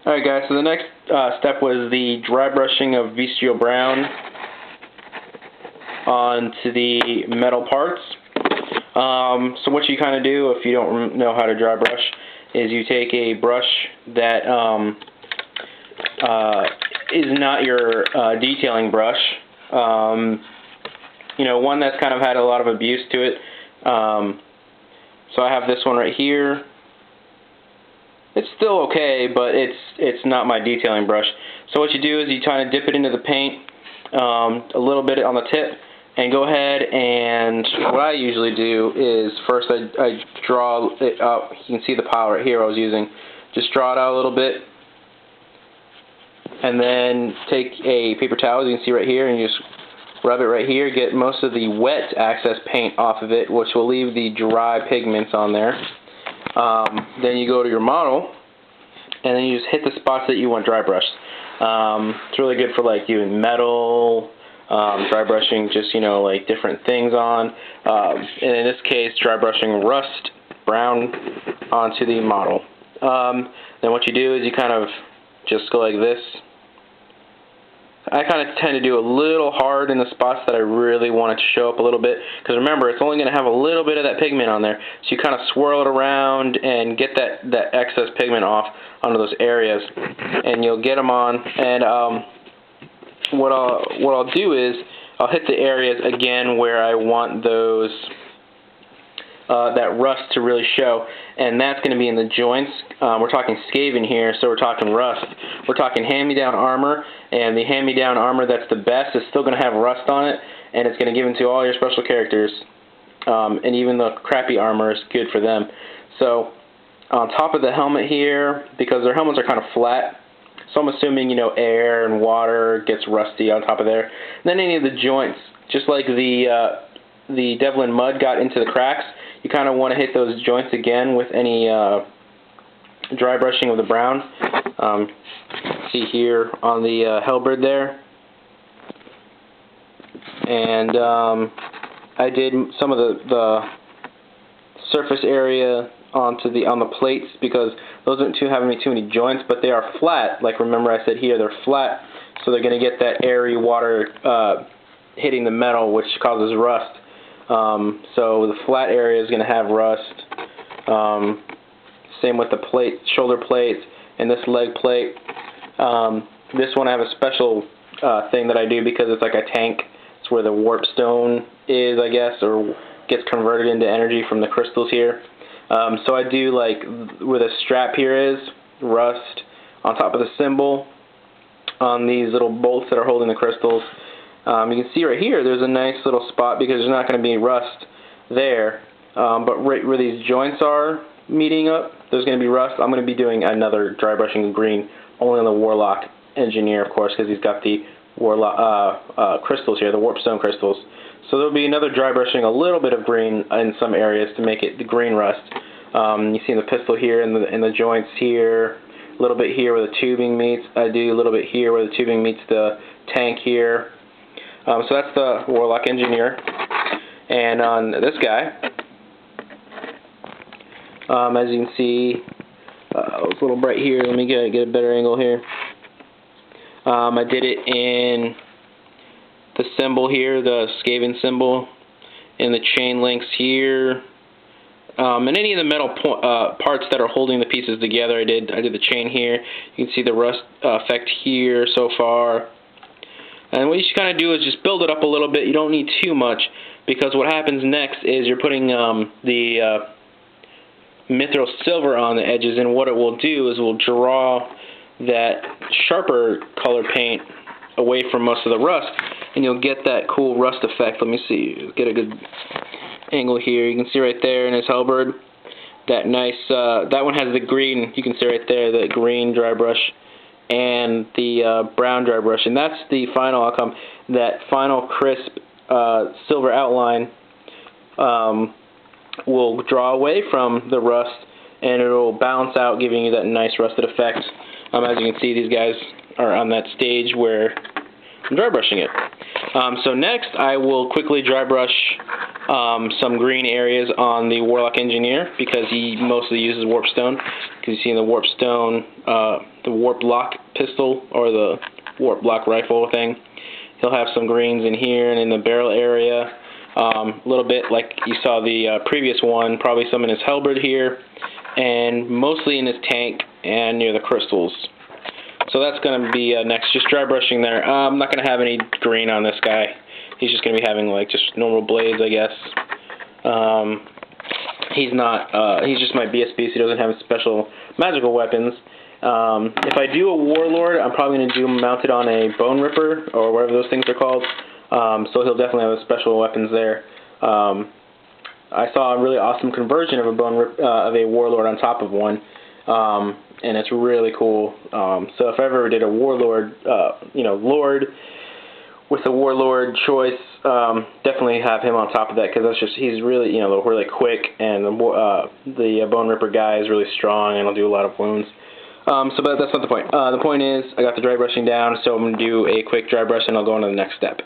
Alright guys, so the next step was the dry brushing of Vistio Brown onto the metal parts. So what you kind of do if you don't know how to dry brush is you take a brush that is not your detailing brush, you know, one that's kind of had a lot of abuse to it. So I have this one right here. It's still okay, but it's not my detailing brush. So what you do is you kind of dip it into the paint a little bit on the tip, and go ahead and what I usually do is first I draw it up. You can see the pile right here I was using. Just draw it out a little bit, and then take a paper towel, as you can see right here, and you just rub it right here. Get most of the wet excess paint off of it, which will leave the dry pigments on there. Then you go to your model, and then you just hit the spots that you want dry brushed. It's really good for like doing metal, dry brushing just, you know, like different things on. And in this case, dry brushing rust brown onto the model. Then what you do is you kind of just go like this. I kind of tend to do a little hard in the spots that I really want it to show up a little bit, because remember, it's only going to have a little bit of that pigment on there, so you kind of swirl it around and get that excess pigment off onto those areas, and you'll get them on. And what I'll do is I'll hit the areas again where I want those that rust to really show, and that's going to be in the joints. We're talking Skaven here, so we're talking rust. We're talking hand-me-down armor, and the hand-me-down armor that's the best is still going to have rust on it, and it's going to give into all your special characters, and even the crappy armor is good for them. So on top of the helmet here, because their helmets are kind of flat, so I'm assuming, you know, air and water gets rusty on top of there. And then any of the joints, just like the Devlin mud got into the cracks, you kind of want to hit those joints again with any dry brushing of the brown. See here on the halberd there. And I did some of the surface area on the plates, because those don't have too many joints, but they are flat. Like, remember I said here, they're flat, so they're going to get that airy water hitting the metal, which causes rust. So the flat area is going to have rust. Same with the plate, shoulder plates, and this leg plate. This one I have a special thing that I do, because it's like a tank. It's where the warp stone is, I guess, or gets converted into energy from the crystals here. So I do, like, where the strap here is, rust on top of the symbol on these little bolts that are holding the crystals. You can see right here there's a nice little spot, because there's not going to be rust there, but right where these joints are meeting up, there's going to be rust. I'm going to be doing another dry brushing of green, only on the Warlock Engineer, of course, because he's got the Warlock crystals here, the warpstone crystals. So there'll be another dry brushing, a little bit of green in some areas to make it the green rust. You see the pistol here and the joints here, a little bit here where the tubing meets. I do a little bit here where the tubing meets the tank here. So that's the Warlock Engineer. And on this guy, as you can see, it's a little bright here. Let me get a better angle here. I did it in the symbol here, the Skaven symbol, and the chain links here, and any of the metal parts that are holding the pieces together. I did the chain here. You can see the rust effect here so far. And what you should kind of do is just build it up a little bit. You don't need too much, because what happens next is you're putting the mithril silver on the edges, and what it will do is will draw that sharper color paint away from most of the rust, and you'll get that cool rust effect. Let me see, get a good angle here. You can see right there in his halberd, that nice, that one has the green, you can see right there, the green dry brush and the brown dry brush, and that's the final outcome. That final crisp silver outline will draw away from the rust, and it will balance out, giving you that nice rusted effect. As you can see, these guys are on that stage where I'm dry brushing it. So next, I will quickly dry brush some green areas on the Warlock Engineer because he mostly uses Warpstone. Because you see in the Warpstone, the Warp Lock pistol or the Warp Lock rifle thing, he'll have some greens in here and in the barrel area. A little bit like you saw the previous one, probably some in his halberd here, and mostly in his tank and near the crystals. So that's going to be next, just dry brushing there. I'm not going to have any green on this guy. He's just going to be having like just normal blades, I guess. He's just my BSB, so he doesn't have special magical weapons. If I do a Warlord, I'm probably going to do him mounted on a Bone Ripper, or whatever those things are called. So he'll definitely have special weapons there. I saw a really awesome conversion of a Warlord on top of one, and it's really cool. So if I ever did a Warlord, Lord with a Warlord choice, definitely have him on top of that because he's really really quick, and the Bone Ripper guy is really strong and will do a lot of wounds. But that's not the point. The point is I got the dry brushing down, so I'm going to do a quick dry brush and I'll go on to the next step.